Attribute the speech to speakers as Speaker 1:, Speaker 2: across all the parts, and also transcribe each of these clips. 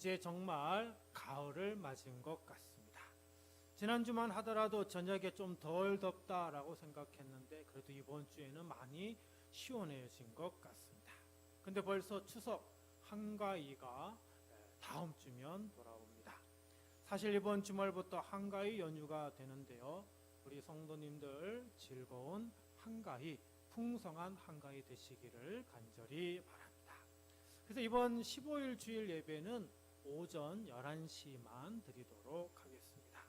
Speaker 1: 이제 정말 가을을 맞은 것 같습니다. 지난주만 하더라도 저녁에 좀 덜 덥다라고 생각했는데 그래도 이번 주에는 많이 시원해진 것 같습니다. 근데 벌써 추석 한가위가 다음 주면 돌아옵니다. 사실 이번 주말부터 한가위 연휴가 되는데요. 우리 성도님들 즐거운 한가위, 풍성한 한가위 되시기를 간절히 바랍니다. 그래서 이번 15일 주일 예배는 오전 11시만 드리도록 하겠습니다.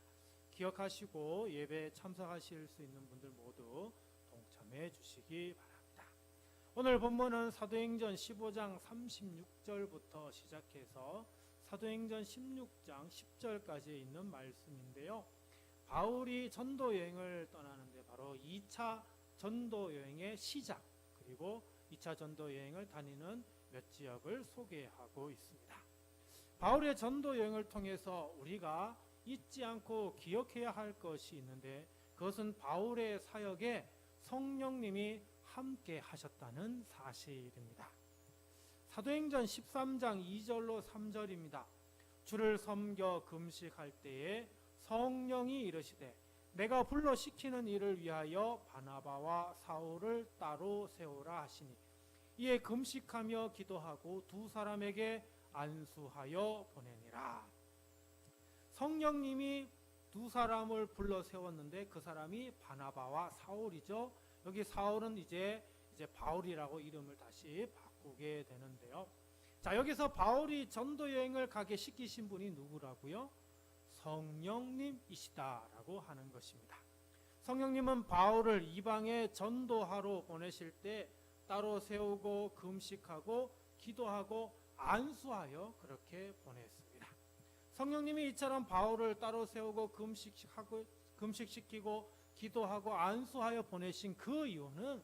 Speaker 1: 기억하시고 예배에 참석하실 수 있는 분들 모두 동참해 주시기 바랍니다. 오늘 본문은 사도행전 15장 36절부터 시작해서 사도행전 16장 10절까지 있는 말씀인데요. 바울이 전도 여행을 떠나는데 바로 2차 전도 여행의 시작, 그리고 2차 전도 여행을 다니는 몇 지역을 소개하고 있습니다. 바울의 전도 여행을 통해서 우리가 잊지 않고 기억해야 할 것이 있는데 그것은 바울의 사역에 성령님이 함께 하셨다는 사실입니다. 사도행전 13장 2절로 3절입니다. 주를 섬겨 금식할 때에 성령이 이르시되 내가 불러 시키는 일을 위하여 바나바와 사울을 따로 세우라 하시니 이에 금식하며 기도하고 두 사람에게 안수하여 보내니라. 성령님이 두 사람을 불러 세웠는데 그 사람이 바나바와 사울이죠. 여기 사울은 이제 바울이라고 이름을 다시 바꾸게 되는데요. 자, 여기서 바울이 전도 여행을 가게 시키신 분이 누구라고요? 성령님이시다라고 하는 것입니다. 성령님은 바울을 이방에 전도하러 보내실 때 따로 세우고 금식하고 기도하고 안수하여 그렇게 보냈습니다. 성령님이 이처럼 바울을 따로 세우고 금식시키고 기도하고 안수하여 보내신 그 이유는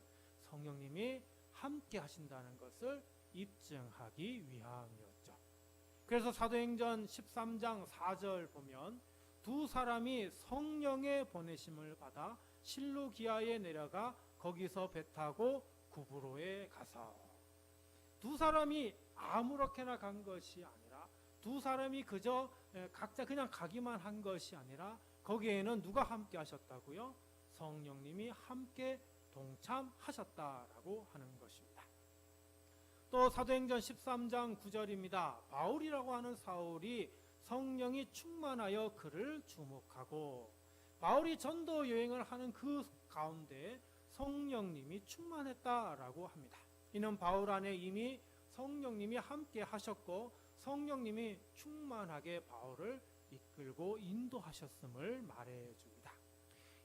Speaker 1: 성령님이 함께 하신다는 것을 입증하기 위함이었죠. 그래서 사도행전 13장 4절 보면 두 사람이 성령의 보내심을 받아 실루기아에 내려가 거기서 배 타고 구브로에 가서, 두 사람이 아무렇게나 간 것이 아니라 두 사람이 그저 각자 그냥 가기만 한 것이 아니라 거기에는 누가 함께 하셨다고요? 성령님이 함께 동참하셨다라고 하는 것입니다. 또 사도행전 13장 9절입니다. 바울이라고 하는 사울이 성령이 충만하여 그를 주목하고, 바울이 전도 여행을 하는 그 가운데 성령님이 충만했다라고 합니다. 이는 바울 안에 이미 성령님이 함께 하셨고 성령님이 충만하게 바울을 이끌고 인도하셨음을 말해줍니다.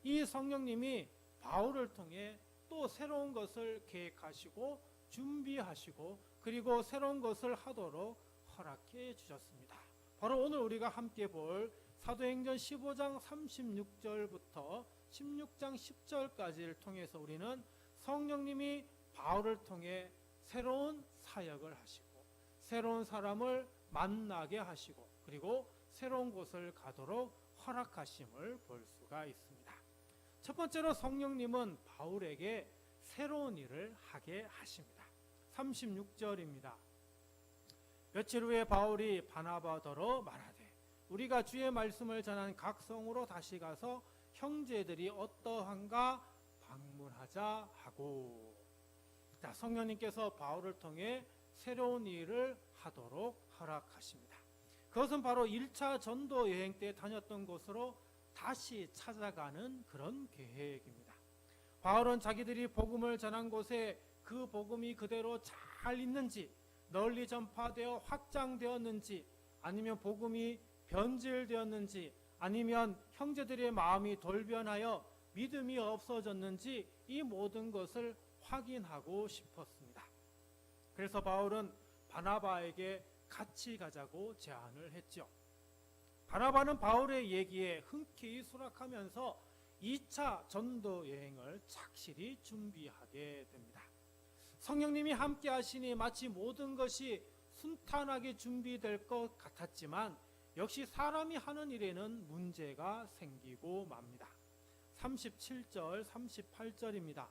Speaker 1: 이 성령님이 바울을 통해 또 새로운 것을 계획하시고 준비하시고 그리고 새로운 것을 하도록 허락해 주셨습니다. 바로 오늘 우리가 함께 볼 사도행전 15장 36절부터 16장 10절까지를 통해서 우리는 성령님이 바울을 통해 새로운 사역을 하시고 새로운 사람을 만나게 하시고 그리고 새로운 곳을 가도록 허락하심을 볼 수가 있습니다. 첫 번째로 성령님은 바울에게 새로운 일을 하게 하십니다. 36절입니다. 며칠 후에 바울이 바나바더러 말하되 우리가 주의 말씀을 전한 각 성으로 다시 가서 형제들이 어떠한가 방문하자 하고. 자, 성령님께서 바울을 통해 새로운 일을 하도록 허락하십니다. 그것은 바로 1차 전도 여행 때 다녔던 곳으로 다시 찾아가는 그런 계획입니다. 바울은 자기들이 복음을 전한 곳에 그 복음이 그대로 잘 있는지, 널리 전파되어 확장되었는지, 아니면 복음이 변질되었는지, 아니면 형제들의 마음이 돌변하여 믿음이 없어졌는지 이 모든 것을 확인하고 싶었습니다. 그래서 바울은 바나바에게 같이 가자고 제안을 했죠. 바나바는 바울의 얘기에 흔쾌히 수락하면서 2차 전도 여행을 착실히 준비하게 됩니다. 성령님이 함께 하시니 마치 모든 것이 순탄하게 준비될 것 같았지만 역시 사람이 하는 일에는 문제가 생기고 맙니다. 37절, 38절입니다.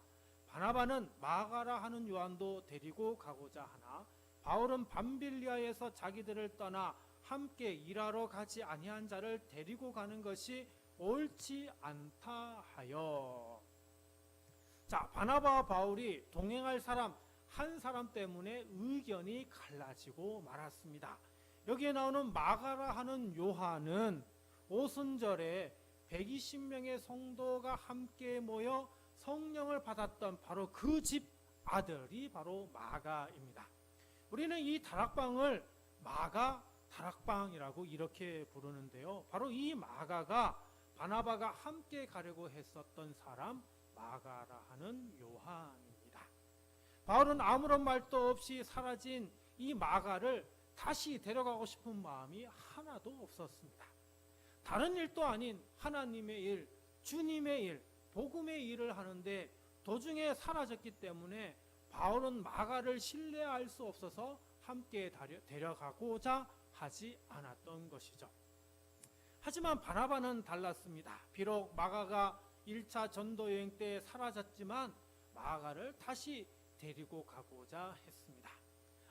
Speaker 1: 바나바는 마가라 하는 요한도 데리고 가고자 하나 바울은 밤빌리아에서 자기들을 떠나 함께 일하러 가지 아니한 자를 데리고 가는 것이 옳지 않다 하여. 자, 바나바와 바울이 동행할 사람 한 사람 때문에 의견이 갈라지고 말았습니다. 여기에 나오는 마가라 하는 요한은 오순절에 120명의 성도가 함께 모여 성령을 받았던 바로 그 집 아들이 바로 마가입니다. 우리는 이 다락방을 마가 다락방이라고 이렇게 부르는데요. 바로 이 마가가 바나바가 함께 가려고 했었던 사람 마가라 하는 요한입니다. 바울은 아무런 말도 없이 사라진 이 마가를 다시 데려가고 싶은 마음이 하나도 없었습니다. 다른 일도 아닌 하나님의 일, 주님의 일, 복음의 일을 하는데 도중에 사라졌기 때문에 바울은 마가를 신뢰할 수 없어서 함께 데려가고자 하지 않았던 것이죠. 하지만 바나바는 달랐습니다. 비록 마가가 1차 전도 여행 때 사라졌지만 마가를 다시 데리고 가고자 했습니다.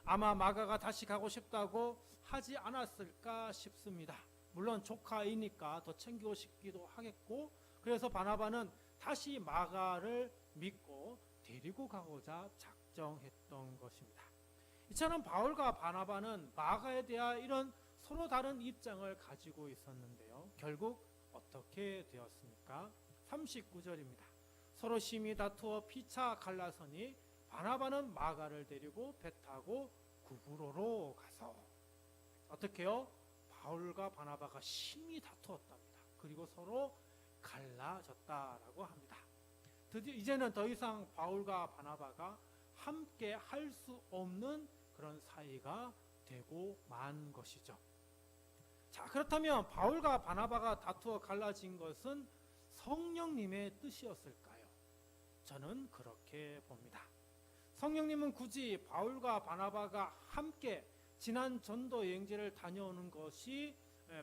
Speaker 1: 아마 마가가 다시 가고 싶다고 하지 않았을까 싶습니다. 물론 조카이니까 더 챙기고 싶기도 하겠고, 그래서 바나바는 다시 마가를 믿고 데리고 가고자 작정했던 것입니다. 이처럼 바울과 바나바는 마가에 대한 이런 서로 다른 입장을 가지고 있었는데요. 결국 어떻게 되었습니까? 39절입니다. 서로 심히 다투어 피차 갈라서니 바나바는 마가를 데리고 배 타고 구브로로 가서, 어떻게요? 바울과 바나바가 심히 다투었답니다. 그리고 서로 갈라졌다라고 합니다. 드디어 이제는 더 이상 바울과 바나바가 함께 할 수 없는 그런 사이가 되고 만 것이죠. 자, 그렇다면 바울과 바나바가 다투어 갈라진 것은 성령님의 뜻이었을까요? 저는 그렇게 봅니다. 성령님은 굳이 바울과 바나바가 함께 지난 전도 여행지를 다녀오는 것이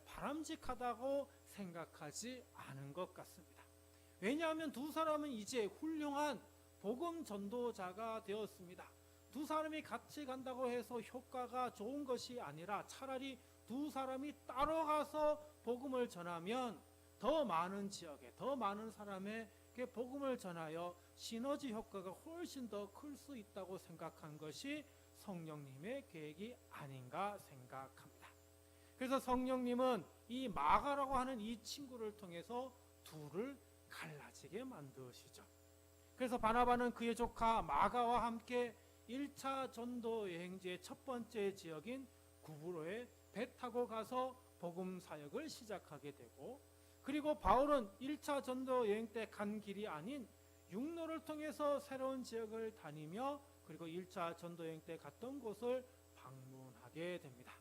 Speaker 1: 바람직하다고 생각하지 않은 것 같습니다. 왜냐하면 두 사람은 이제 훌륭한 복음 전도자가 되었습니다. 두 사람이 같이 간다고 해서 효과가 좋은 것이 아니라 차라리 두 사람이 따로 가서 복음을 전하면 더 많은 지역에 더 많은 사람에게 복음을 전하여 시너지 효과가 훨씬 더 클 수 있다고 생각한 것이 성령님의 계획이 아닌가 생각합니다. 그래서 성령님은 이 마가라고 하는 이 친구를 통해서 둘을 갈라지게 만드시죠. 그래서 바나바는 그의 조카 마가와 함께 1차 전도 여행지의 첫 번째 지역인 구브로에 배 타고 가서 복음 사역을 시작하게 되고, 그리고 바울은 1차 전도 여행 때 간 길이 아닌 육로를 통해서 새로운 지역을 다니며 그리고 1차 전도 여행 때 갔던 곳을 방문하게 됩니다.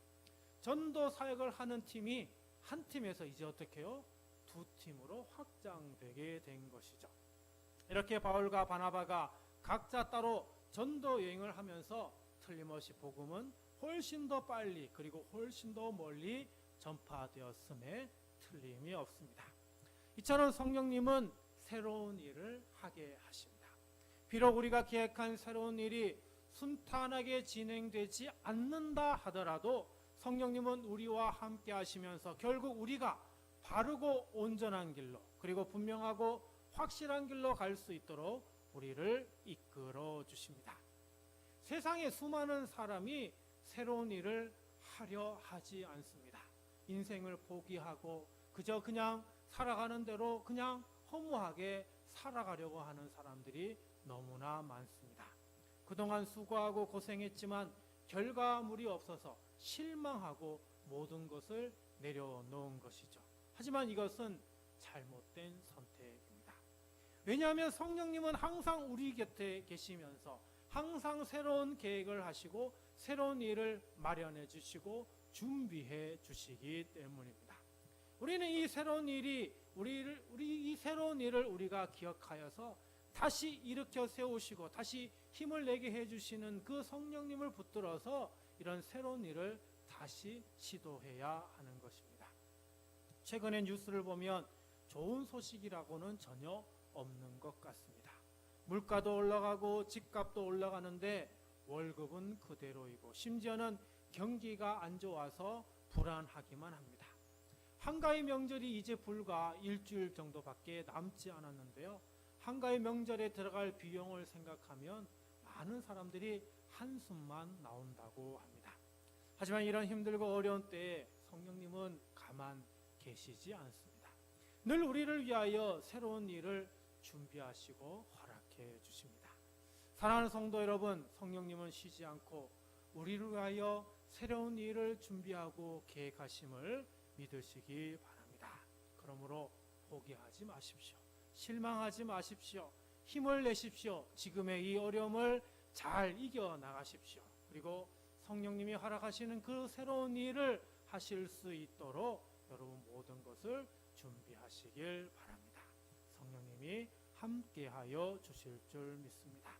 Speaker 1: 전도 사역을 하는 팀이 한 팀에서 이제 어떻게 해요? 두 팀으로 확장되게 된 것이죠. 이렇게 바울과 바나바가 각자 따로 전도 여행을 하면서 틀림없이 복음은 훨씬 더 빨리 그리고 훨씬 더 멀리 전파되었음에 틀림이 없습니다. 이처럼 성령님은 새로운 일을 하게 하십니다. 비록 우리가 계획한 새로운 일이 순탄하게 진행되지 않는다 하더라도 성령님은 우리와 함께 하시면서 결국 우리가 바르고 온전한 길로 그리고 분명하고 확실한 길로 갈 수 있도록 우리를 이끌어 주십니다. 세상에 수많은 사람이 새로운 일을 하려 하지 않습니다. 인생을 포기하고 그저 그냥 살아가는 대로 그냥 허무하게 살아가려고 하는 사람들이 너무나 많습니다. 그동안 수고하고 고생했지만 결과물이 없어서 실망하고 모든 것을 내려놓은 것이죠. 하지만 이것은 잘못된 선택입니다. 왜냐하면 성령님은 항상 우리 곁에 계시면서 항상 새로운 계획을 하시고 새로운 일을 마련해 주시고 준비해 주시기 때문입니다. 우리는 이 새로운 일을 우리가 기억하여서 다시 일으켜 세우시고 다시 힘을 내게 해주시는 그 성령님을 붙들어서 이런 새로운 일을 다시 시도해야 하는 것입니다. 최근에 뉴스를 보면 좋은 소식이라고는 전혀 없는 것 같습니다. 물가도 올라가고 집값도 올라가는데 월급은 그대로이고 심지어는 경기가 안 좋아서 불안하기만 합니다. 한가위 명절이 이제 불과 일주일 정도밖에 남지 않았는데요. 한가위 명절에 들어갈 비용을 생각하면 많은 사람들이 한숨만 나온다고 합니다. 하지만 이런 힘들고 어려운 때에 성령님은 가만 계시지 않습니다. 늘 우리를 위하여 새로운 일을 준비하시고 허락해 주십니다. 사랑하는 성도 여러분, 성령님은 쉬지 않고 우리를 위하여 새로운 일을 준비하고 계획하심을 믿으시기 바랍니다. 그러므로 포기하지 마십시오. 실망하지 마십시오. 힘을 내십시오. 지금의 이 어려움을 잘 이겨나가십시오. 그리고 성령님이 허락하시는 그 새로운 일을 하실 수 있도록 여러분 모든 것을 준비하시길 바랍니다. 성령님이 함께하여 주실 줄 믿습니다.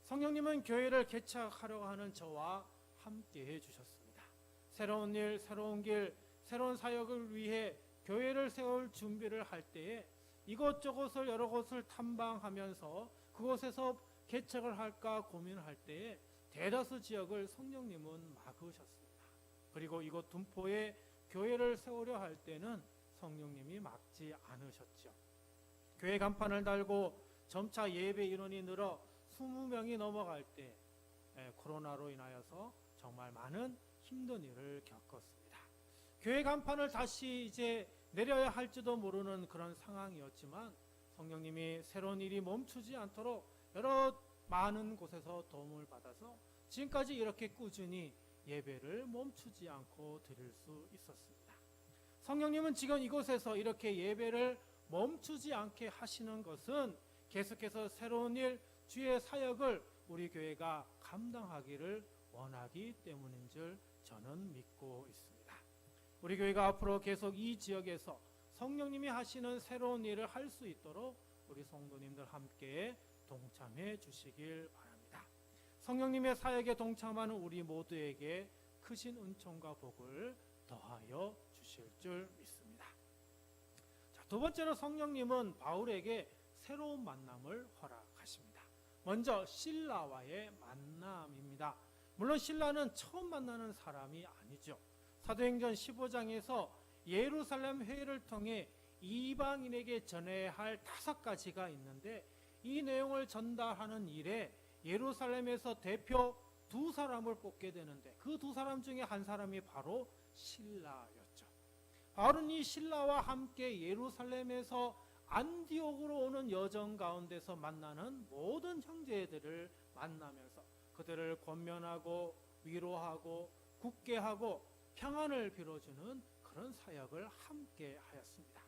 Speaker 1: 성령님은 교회를 개척하려고 하는 저와 함께해 주셨습니다. 새로운 일, 새로운 길, 새로운 사역을 위해 교회를 세울 준비를 할 때에 이곳저곳을 여러 곳을 탐방하면서 그곳에서 개척을 할까 고민할 때에 대다수 지역을 성령님은 막으셨습니다. 그리고 이곳 둔포에 교회를 세우려 할 때는 성령님이 막지 않으셨죠. 교회 간판을 달고 점차 예배 인원이 늘어 20명이 넘어갈 때 코로나로 인하여서 정말 많은 힘든 일을 겪었습니다. 교회 간판을 다시 이제 내려야 할지도 모르는 그런 상황이었지만 성령님이 새로운 일이 멈추지 않도록 여러 많은 곳에서 도움을 받아서 지금까지 이렇게 꾸준히 예배를 멈추지 않고 드릴 수 있었습니다. 성령님은 지금 이곳에서 이렇게 예배를 멈추지 않게 하시는 것은 계속해서 새로운 일, 주의 사역을 우리 교회가 감당하기를 원하기 때문인 줄 저는 믿고 있습니다. 우리 교회가 앞으로 계속 이 지역에서 성령님이 하시는 새로운 일을 할 수 있도록 우리 성도님들 함께 동참해 주시길 바랍니다. 성령님의 사역에 동참하는 우리 모두에게 크신 은총과 복을 더하여 주실 줄 믿습니다. 자, 두 번째로 성령님은 바울에게 새로운 만남을 허락하십니다. 먼저 실라와의 만남입니다. 물론 실라는 처음 만나는 사람이 아니죠. 사도행전 15장에서 예루살렘 회의를 통해 이방인에게 전해야 할 5가지가 있는데 이 내용을 전달하는 일에 예루살렘에서 대표 2사람을 뽑게 되는데 그 2사람 중에 한 사람이 바로 실라였죠. 바울은 이 실라와 함께 예루살렘에서 안디옥으로 오는 여정 가운데서 만나는 모든 형제들을 만나면서 그들을 권면하고 위로하고 굳게 하고 평안을 빌어주는 그런 사역을 함께 하였습니다.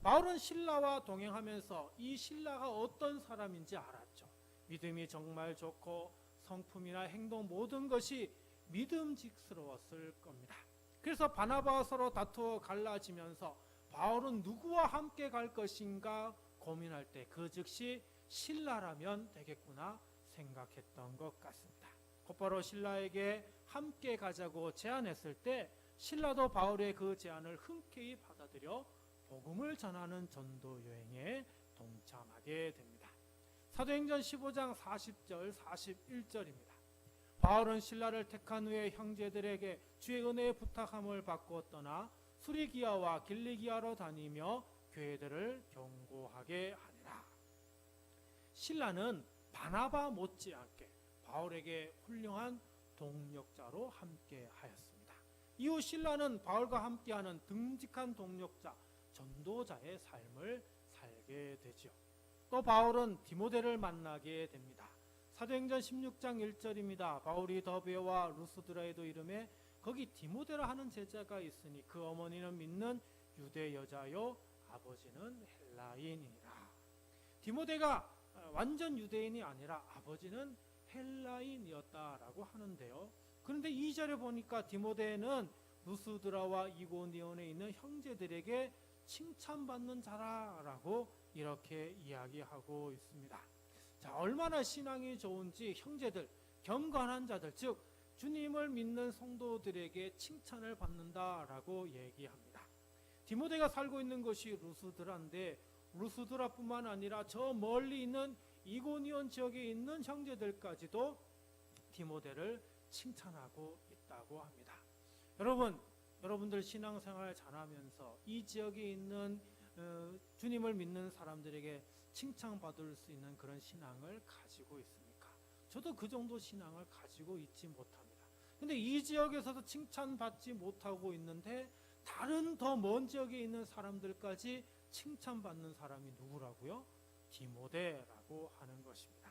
Speaker 1: 바울은 실라와 동행하면서 이 실라가 어떤 사람인지 알았죠. 믿음이 정말 좋고 성품이나 행동 모든 것이 믿음직스러웠을 겁니다. 그래서 바나바와 서로 다투어 갈라지면서 바울은 누구와 함께 갈 것인가 고민할 때 그 즉시 실라라면 되겠구나 생각했던 것 같습니다. 곧바로 실라에게 함께 가자고 제안했을 때 실라도 바울의 그 제안을 흔쾌히 받아들여 복음을 전하는 전도 여행에 동참하게 됩니다. 사도행전 15장 40절 41절입니다. 바울은 신라를 택한 후에 형제들에게 주의 은혜의 부탁함을 받고 떠나 수리기아와 길리기아로 다니며 교회들을 경고하게 하니라. 신라는 바나바 못지않게 바울에게 훌륭한 동력자로 함께 하였습니다. 이후 신라는 바울과 함께하는 듬직한 동력자, 전도자의 삶을 살게 되죠. 또 바울은 디모데를 만나게 됩니다. 사도행전 16장 1절입니다. 바울이 더베와 루스드라에도 이름에 거기 디모데라 하는 제자가 있으니 그 어머니는 믿는 유대 여자요 아버지는 헬라인이니라. 디모데가 완전 유대인이 아니라 아버지는 헬라인이었다라고 하는데요. 그런데 2절에 보니까 디모데는 루스드라와 이고니온에 있는 형제들에게 칭찬받는 자라라고 이렇게 이야기하고 있습니다. 자, 얼마나 신앙이 좋은지 형제들, 경건한 자들, 즉 주님을 믿는 성도들에게 칭찬을 받는다라고 얘기합니다. 디모데가 살고 있는 곳이 루스드라인데 루스드라뿐만 아니라 저 멀리 있는 이고니온 지역에 있는 형제들까지도 디모데를 칭찬하고 있다고 합니다. 여러분, 여러분들 신앙생활 잘하면서 이 지역에 있는 주님을 믿는 사람들에게 칭찬받을 수 있는 그런 신앙을 가지고 있습니까? 저도 그 정도 신앙을 가지고 있지 못합니다. 근데 이 지역에서도 칭찬받지 못하고 있는데 다른 더 먼 지역에 있는 사람들까지 칭찬받는 사람이 누구라고요? 디모데라고 하는 것입니다.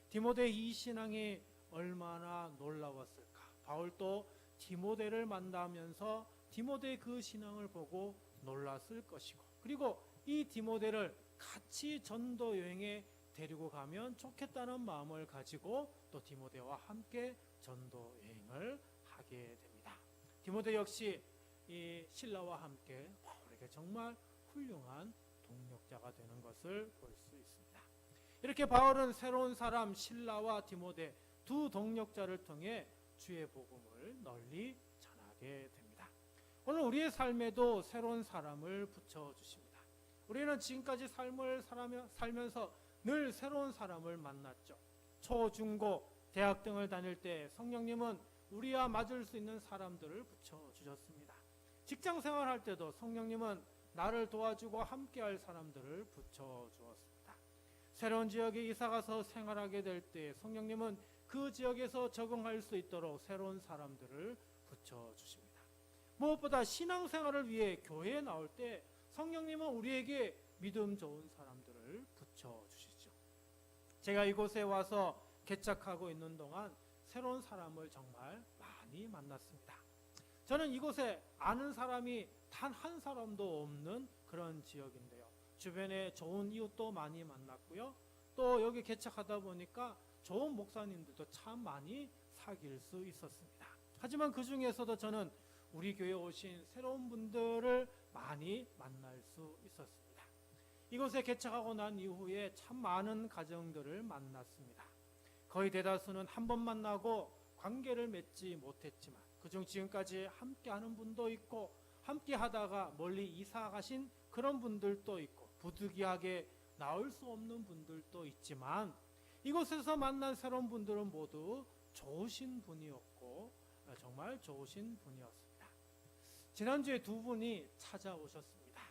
Speaker 1: 디모데의 이 신앙이 얼마나 놀라웠을까? 바울도 디모데를 만나면서 디모데의 그 신앙을 보고 놀랐을 것이고, 그리고 이 디모데를 같이 전도 여행에 데리고 가면 좋겠다는 마음을 가지고 또 디모데와 함께 전도 여행을 하게 됩니다. 디모데 역시 이 신라와 함께 바울에게 정말 훌륭한 동력자가 되는 것을 볼 수 있습니다. 이렇게 바울은 새로운 사람 신라와 디모데 두 동력자를 통해 주의 복음을 널리 전하게 됩니다. 오늘 우리의 삶에도 새로운 사람을 붙여주십니다. 우리는 지금까지 삶을 살면서 늘 새로운 사람을 만났죠. 초, 중, 고, 대학 등을 다닐 때 성령님은 우리와 맞을 수 있는 사람들을 붙여주셨습니다. 직장 생활할 때도 성령님은 나를 도와주고 함께할 사람들을 붙여주었습니다. 새로운 지역에 이사가서 생활하게 될 때 성령님은 그 지역에서 적응할 수 있도록 새로운 사람들을 붙여주십니다. 무엇보다 신앙생활을 위해 교회에 나올 때 성령님은 우리에게 믿음 좋은 사람들을 붙여주시죠. 제가 이곳에 와서 개척하고 있는 동안 새로운 사람을 정말 많이 만났습니다. 저는 이곳에 아는 사람이 단 한 사람도 없는 그런 지역인데요. 주변에 좋은 이웃도 많이 만났고요. 또 여기 개척하다 보니까 좋은 목사님들도 참 많이 사귈 수 있었습니다. 하지만 그 중에서도 저는 우리 교회에 오신 새로운 분들을 많이 만날 수 있었습니다. 이곳에 개척하고 난 이후에 참 많은 가정들을 만났습니다. 거의 대다수는 한 번 만나고 관계를 맺지 못했지만 그중 지금까지 함께하는 분도 있고 함께 하다가 멀리 이사 가신 그런 분들도 있고 부득이하게 나올 수 없는 분들도 있지만 이곳에서 만난 새로운 분들은 모두 좋으신 분이었고 정말 좋으신 분이었습니다. 지난주에 두 분이 찾아오셨습니다.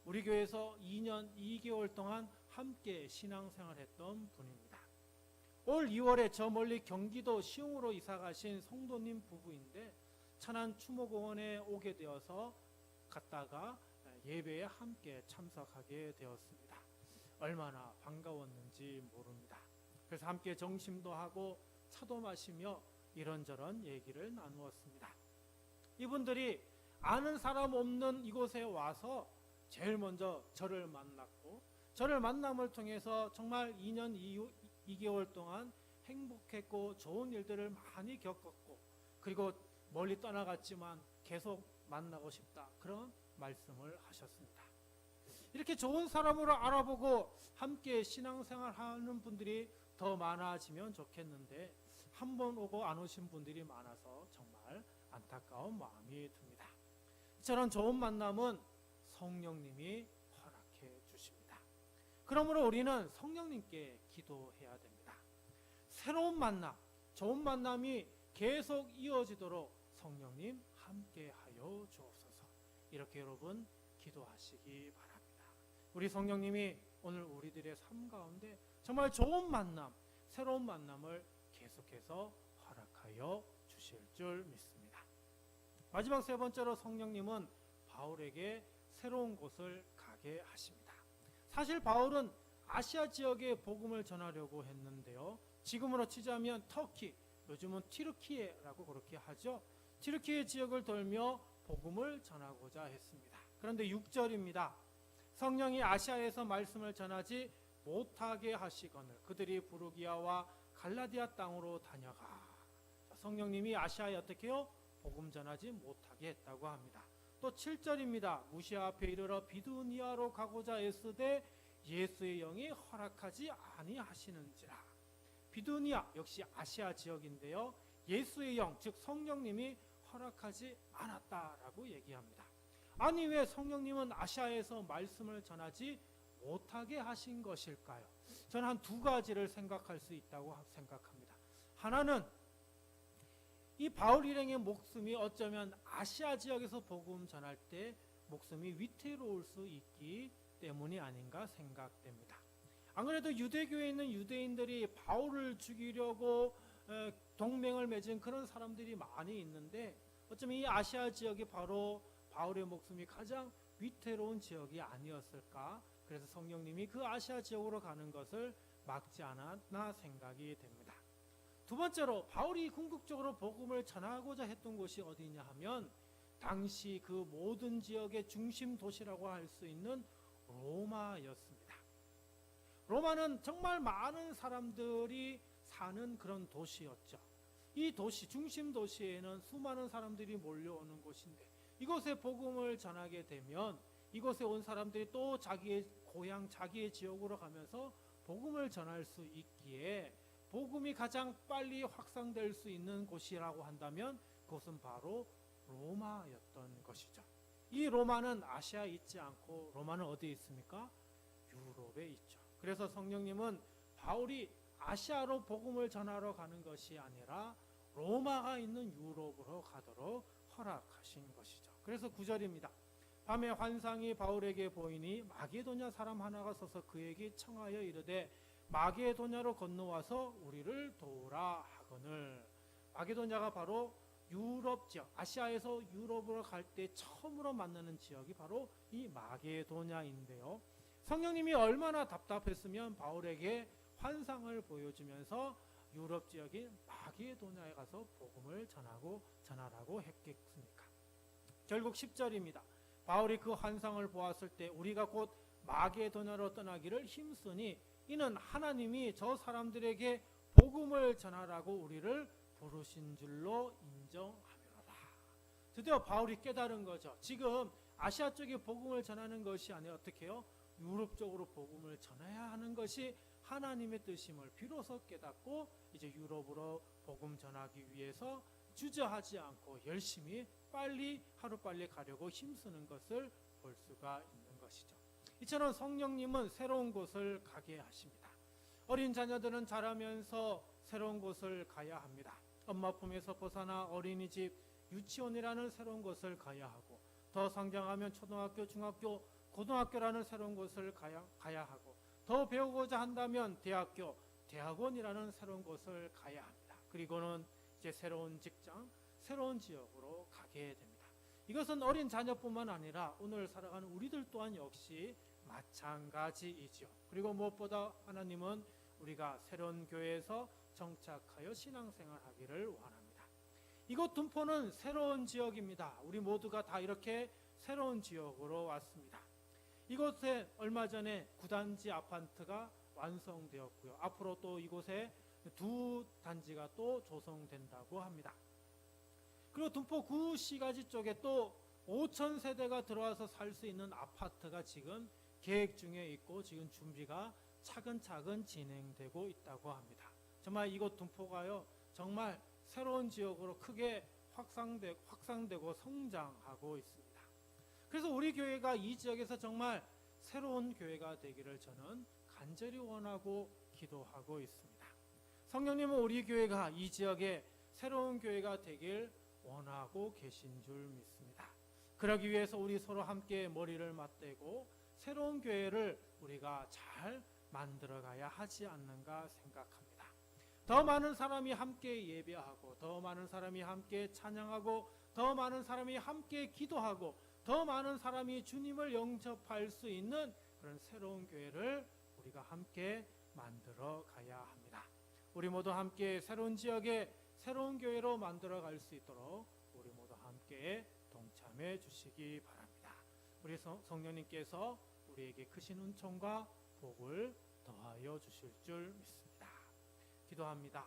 Speaker 1: 우리 교회에서 2년 2개월 동안 함께 신앙생활했던 분입니다. 올 2월에 저 멀리 경기도 시흥으로 이사가신 성도님 부부인데 천안 추모공원에 오게 되어서 갔다가 예배에 함께 참석하게 되었습니다. 얼마나 반가웠는지 모릅니다. 그래서 함께 점심도 하고 차도 마시며 이런저런 얘기를 나누었습니다. 이분들이 아는 사람 없는 이곳에 와서 제일 먼저 저를 만났고 저를 만남을 통해서 정말 2년 2개월 동안 행복했고 좋은 일들을 많이 겪었고 그리고 멀리 떠나갔지만 계속 만나고 싶다 그런 말씀을 하셨습니다. 이렇게 좋은 사람으로 알아보고 함께 신앙생활하는 분들이 더 많아지면 좋겠는데 한 번 오고 안 오신 분들이 많아서 정말 안타까운 마음이 듭니다. 저런 좋은 만남은 성령님이 허락해 주십니다. 그러므로 우리는 성령님께 기도해야 됩니다. 새로운 만남, 좋은 만남이 계속 이어지도록 성령님 함께하여 주옵소서. 이렇게 여러분 기도하시기 바랍니다. 우리 성령님이 오늘 우리들의 삶 가운데 정말 좋은 만남, 새로운 만남을 계속해서 허락하여 주실 줄 믿습니다. 마지막 세 번째로 성령님은 바울에게 새로운 곳을 가게 하십니다. 사실 바울은 아시아 지역에 복음을 전하려고 했는데요. 지금으로 치자면 터키, 요즘은 튀르키예라고 그렇게 하죠. 튀르키예 지역을 돌며 복음을 전하고자 했습니다. 그런데 6절입니다. 성령이 아시아에서 말씀을 전하지 못하게 하시거늘 그들이 부르기아와 갈라디아 땅으로 다녀가. 성령님이 아시아에 어떻게 해요? 복음 전하지 못하게 했다고 합니다. 또 7절입니다. 무시아 앞에 이르러 비두니아로 가고자 애쓰되 예수의 영이 허락하지 아니하시는지라. 비두니아 역시 아시아 지역인데요. 예수의 영, 즉 성령님이 허락하지 않았다라고 얘기합니다. 아니 왜 성령님은 아시아에서 말씀을 전하지 못하게 하신 것일까요? 저는 한 두 가지를 생각할 수 있다고 생각합니다. 하나는 이 바울 일행의 목숨이 어쩌면 아시아 지역에서 복음 전할 때 목숨이 위태로울 수 있기 때문이 아닌가 생각됩니다. 안 그래도 유대교에 있는 유대인들이 바울을 죽이려고 동맹을 맺은 그런 사람들이 많이 있는데 어쩌면 이 아시아 지역이 바로 바울의 목숨이 가장 위태로운 지역이 아니었을까. 그래서 성령님이 그 아시아 지역으로 가는 것을 막지 않았나 생각이 됩니다. 두 번째로 바울이 궁극적으로 복음을 전하고자 했던 곳이 어디냐 하면 당시 그 모든 지역의 중심 도시라고 할 수 있는 로마였습니다. 로마는 정말 많은 사람들이 사는 그런 도시였죠. 이 도시, 중심 도시에는 수많은 사람들이 몰려오는 곳인데 이곳에 복음을 전하게 되면 이곳에 온 사람들이 또 자기의 고향, 자기의 지역으로 가면서 복음을 전할 수 있기에 복음이 가장 빨리 확산될 수 있는 곳이라고 한다면 그것은 바로 로마였던 것이죠. 이 로마는 아시아에 있지 않고 로마는 어디에 있습니까? 유럽에 있죠. 그래서 성령님은 바울이 아시아로 복음을 전하러 가는 것이 아니라 로마가 있는 유럽으로 가도록 허락하신 것이죠. 그래서 9절입니다. 밤에 환상이 바울에게 보이니 마게도냐 사람 하나가 서서 그에게 청하여 이르되 마게도냐로 건너와서 우리를 도우라 하거늘. 마게도냐가 바로 유럽 지역, 아시아에서 유럽으로 갈 때 처음으로 만나는 지역이 바로 이 마게도냐인데요. 성령님이 얼마나 답답했으면 바울에게 환상을 보여주면서 유럽 지역인 마게도냐에 가서 복음을 전하라고 했겠습니까? 결국 10절입니다. 바울이 그 환상을 보았을 때 우리가 곧 마게도냐로 떠나기를 힘쓰니 이는 하나님이 저 사람들에게 복음을 전하라고 우리를 부르신 줄로 인정하노라. 드디어 바울이 깨달은 거죠. 지금 아시아 쪽에 복음을 전하는 것이 아니라 어떻게 해요? 유럽 쪽으로 복음을 전해야 하는 것이 하나님의 뜻임을 비로소 깨닫고 이제 유럽으로 복음 전하기 위해서 주저하지 않고 열심히 하루빨리 가려고 힘쓰는 것을 볼 수가 있는 것이죠. 이처럼 성령님은 새로운 곳을 가게 하십니다. 어린 자녀들은 자라면서 새로운 곳을 가야 합니다. 엄마 품에서 벗어나 어린이집, 유치원이라는 새로운 곳을 가야 하고 더 성장하면 초등학교, 중학교, 고등학교라는 새로운 곳을 가야 하고 더 배우고자 한다면 대학교, 대학원이라는 새로운 곳을 가야 합니다. 그리고는 이제 새로운 직장, 새로운 지역으로 가게 됩니다. 이것은 어린 자녀뿐만 아니라 오늘 살아가는 우리들 또한 역시 마찬가지이죠. 그리고 무엇보다 하나님은 우리가 새로운 교회에서 정착하여 신앙생활하기를 원합니다. 이곳 둔포는 새로운 지역입니다. 우리 모두가 다 이렇게 새로운 지역으로 왔습니다. 이곳에 얼마 전에 9단지 아파트가 완성되었고요. 앞으로 또 이곳에 2단지가 또 조성된다고 합니다. 그리고 둔포 구시가지 쪽에 또 5천 세대가 들어와서 살 수 있는 아파트가 지금 계획 중에 있고 지금 준비가 차근차근 진행되고 있다고 합니다. 정말 이곳 둔포가요, 정말 새로운 지역으로 크게 확산되고 성장하고 있습니다. 그래서 우리 교회가 이 지역에서 정말 새로운 교회가 되기를 저는 간절히 원하고 기도하고 있습니다. 성령님은 우리 교회가 이 지역에 새로운 교회가 되길 원하고 계신 줄 믿습니다. 그러기 위해서 우리 서로 함께 머리를 맞대고 새로운 교회를 우리가 잘 만들어가야 하지 않는가 생각합니다. 더 많은 사람이 함께 예배하고 더 많은 사람이 함께 찬양하고 더 많은 사람이 함께 기도하고 더 많은 사람이 주님을 영접할 수 있는 그런 새로운 교회를 우리가 함께 만들어 가야 합니다. 우리 모두 함께 새로운 지역에 새로운 교회로 만들어 갈 수 있도록 우리 모두 함께 동참해 주시기 바랍니다. 우리 성령님께서 우리에게 크신 은총과 복을 더하여 주실 줄 믿습니다. 기도합니다.